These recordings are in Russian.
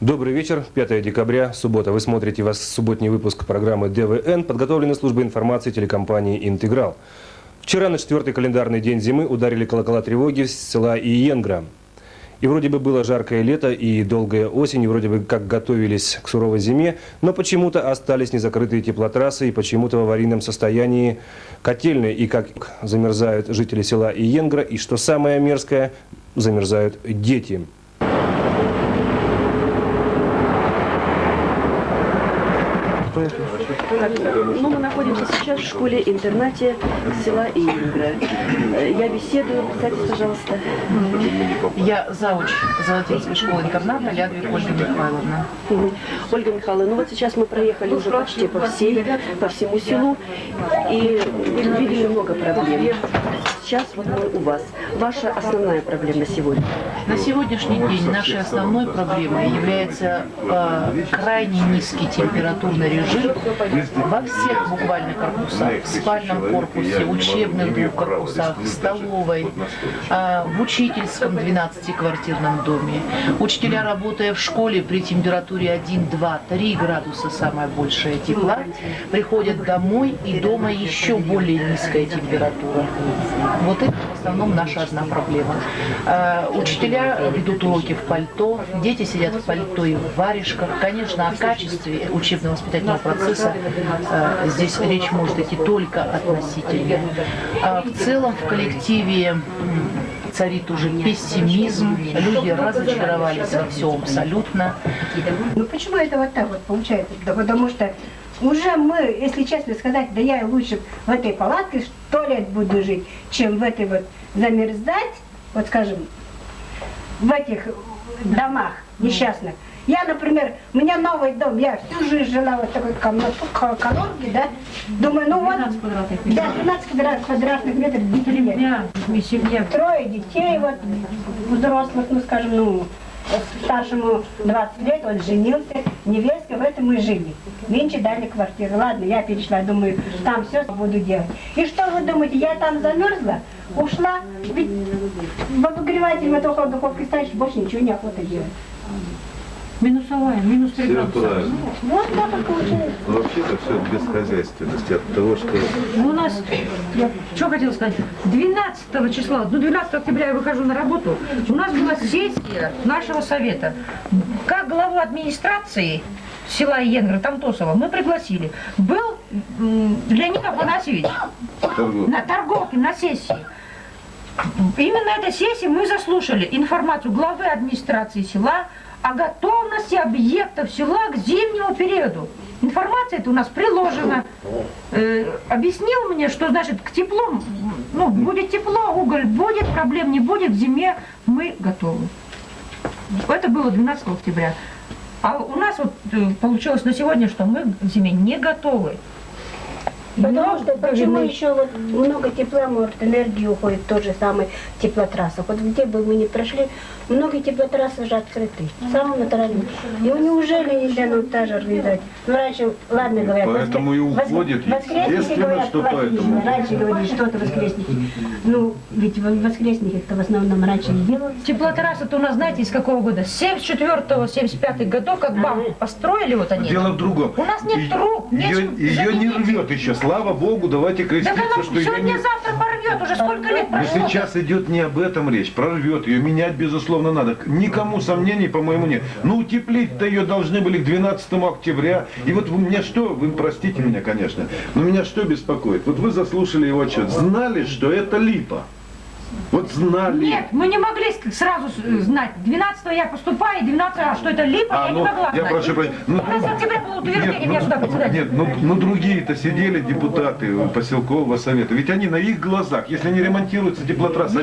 Добрый вечер, 5 декабря, суббота. Вы смотрите субботний выпуск программы ДВН, подготовленный службой информации телекомпании «Интеграл». Вчера на 4-й календарный день зимы ударили колокола тревоги с села Иенгра. И вроде бы было жаркое лето и долгая осень, и вроде бы как готовились к суровой зиме, но почему-то остались незакрытые теплотрассы, и почему-то в аварийном состоянии котельные, и как замерзают жители села Иенгра, и что самое мерзкое, замерзают дети. Ну, мы находимся сейчас в школе-интернате села Иенгра. Я беседую. Представьтесь, пожалуйста. Я зауч Золотинской школы-интерната Лядвиг Ольга Михайловна. Ольга Михайловна, ну вот сейчас мы проехали уже почти по всему селу и видели много проблем. Сейчас вот мы у вас. Ваша основная проблема сегодня? На сегодняшний день нашей основной проблемой является крайне низкий температурный режим во всех буквально корпусах, в спальном корпусе, учебных двух корпусах, в столовой, в учительском 12-квартирном доме. Учителя, работая в школе при температуре 1, 2, 3 градуса, самая большая тепла, приходят домой, и дома еще более низкая температура. Вот это в основном наша одна проблема. Учителя ведут уроки в пальто, дети сидят в пальто и в варежках. Конечно, о качестве учебно-воспитательного процесса здесь речь может идти только относительно. В целом в коллективе царит уже пессимизм, люди разочаровались во всем абсолютно. Ну почему это вот так вот получается? Да потому что уже мы, если честно сказать, да я лучше в этой палатке 100 лет буду жить, чем в этой вот замерзать, вот скажем, в этих домах несчастных. Я, например, у меня новый дом, я всю жизнь жила вот в такой колонке, да, думаю, ну вот, да, 12 квадратных метров, семья, 3 детей, вот, взрослых, ну, скажем, ну, старшему 20 лет, он женился, невестка, в этом мы жили. Меньше дали квартиру. Ладно, я перешла, думаю, там все буду делать. И что вы думаете, я там замерзла, ушла, ведь в обогреватель мы только в духовке ставишь, больше ничего не охота делать. Минусовая, минус 3 градуса. Вот так и получается. Но вообще-то все от безхозяйственности, от того, что... Ну, у нас, я что хотела сказать, 12 числа, 12 октября я выхожу на работу, у нас была сессия нашего совета. Как главу администрации села Иенгра, Тамтосова, мы пригласили. Был Леонид Афанасьевич на торговке, на сессии. Именно на этой сессии мы заслушали информацию главы администрации села о готовности объектов села к зимнему периоду. Информация эта у нас приложена. Объяснил мне, что значит к теплу, ну, будет тепло, уголь будет, проблем не будет, к зиме мы готовы. Это было 12 октября. А у нас вот получилось на сегодня, что мы к зиме не готовы. Потому что почему еще вот много тепла, может, энергии уходит, тот же самый теплотрасса. Вот где бы мы ни прошли, многие теплотрассы уже открыты. Самым натуральным. И неужели нельзя нам тоже организовать? Ну, раньше, ладно говорят, поэтому и уходит, воскресники говорят, что поэтому. Раньше говорили, что это воскресники. Ну, ведь воскресники-то в основном раньше не делали. Теплотрасса-то у нас, знаете, из какого года? С 74-го, 75-х годов, как бам построили вот они. Дело в другом. У нас нет труб, нет Ее не рвет еще. Слава Богу, давайте креститься, так она что ее не... сегодня-завтра порвет, уже сколько лет Но прошло. сейчас идет не об этом речь, прорвет ее, менять безусловно надо. Никому сомнений, по-моему, нет. Ну утеплить-то ее должны были к 12 октября. И вот меня что, вы простите меня, конечно, но меня что беспокоит? Вот вы заслушали его отчет, знали, что это липа? Вот знали. Нет, мы не могли сразу знать. 12-го я поступаю, 12-го, что это липа, я не могла я знать. прошу прощения. Ну, 15 октября было утверждение, меня сюда председатель. Нет, ну другие-то сидели депутаты поселкового совета. Ведь они на их глазах, если не ремонтируется теплотрасса,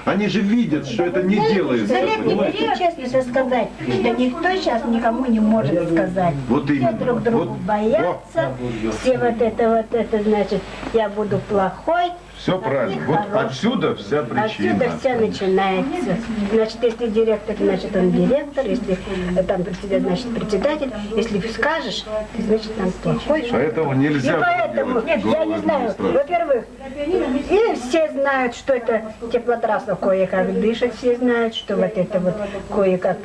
они же видят, что это не делается. Если честно сказать, да никто сейчас никому не может сказать. Вот все именно. друг друга Вот. боятся, все вот это, значит, я буду плохой, Все правильно. Вот отсюда вся причина. Отсюда все начинается. Значит, если директор, значит, он директор, если там председатель, значит, председатель. Если скажешь, ты, значит, там плохой. Поэтому нельзя И было поэтому, делать нет, я главой не знаю, администрации. во-первых, и все знают, что это теплотрасса кое-как дышит, все знают, что вот это вот кое-как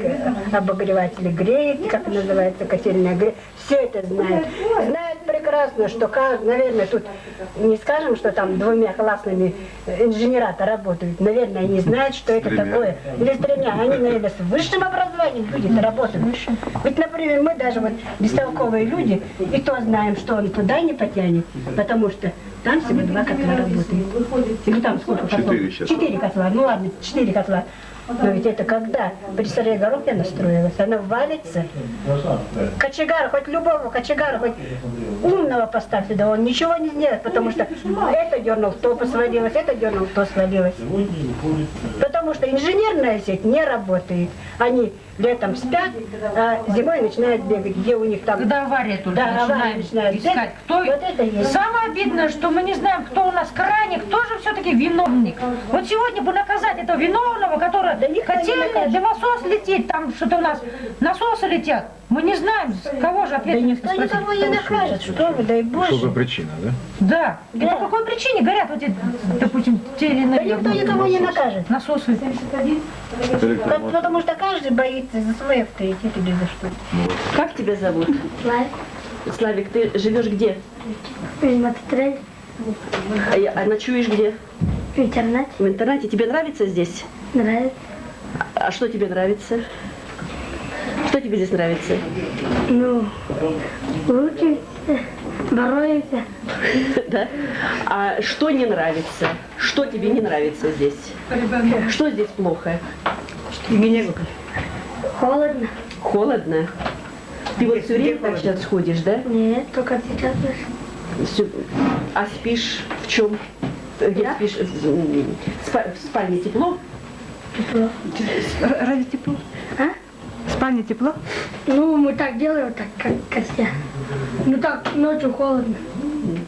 обогреватели греет, как называется, котельная греет, все это знают. Знают прекрасно, что, наверное, тут не скажем, что там двумя классными инженера-то работают, наверное, они знают, что это тремя. такое. Или с тремя, они, наверное, с высшим образованием люди-то работают. Ведь, например, мы даже вот бестолковые люди, и то знаем, что он туда не потянет, потому что там всего 2 котла работают. Или там сколько котлов? 4 сейчас. 4 котла, ну ладно, 4 котла. Но ведь это когда при Сарае Горохе настроилась, она валится. Кочегар, хоть любого кочегара, хоть умного поставь сюда, он ничего не сделает, потому что это дернул, то посвалилось, это дернул, то свалилось. Потому что инженерная сеть не работает. Они летом спят, а зимой начинают бегать, где у них там... Когда авария только Да, авария начинаем начинает искать, бегать. кто... Вот это есть. Самое обидное, что мы не знаем, кто у нас крайний, кто же все-таки виновник. Вот сегодня бы наказать этого виновного, который Да никто не котельный, накажет. где насос летит, там что-то у нас насосы летят. Мы не знаем, с кого же Да ответственность никто никого не накажет, что вы, дай Боже. причина, да? Да. И Да. по какой причине горят вот эти, допустим, те или Да иные никто никого не накажет. насосы? Потому что каждый боится за свой авторитет или за что. Как тебя зовут? Славик, ты живешь где? Смотреть А ночуешь где? в интернете В интернете. Тебе нравится здесь? нравится. А что тебе нравится? Что тебе здесь нравится? Ну, учимся, боремся. Да? А что не нравится? Что тебе не нравится здесь? Что здесь плохо? Холодно. Холодно? Ты вот все время так сейчас ходишь, да? Нет, только сейчас лишь. А спишь в чем? Где Я? спишь? В спальне тепло? Тепло. Разве тепло? А? В спальне тепло? Ну, мы так делаем, так как все. Ну так ночью холодно. Ничего.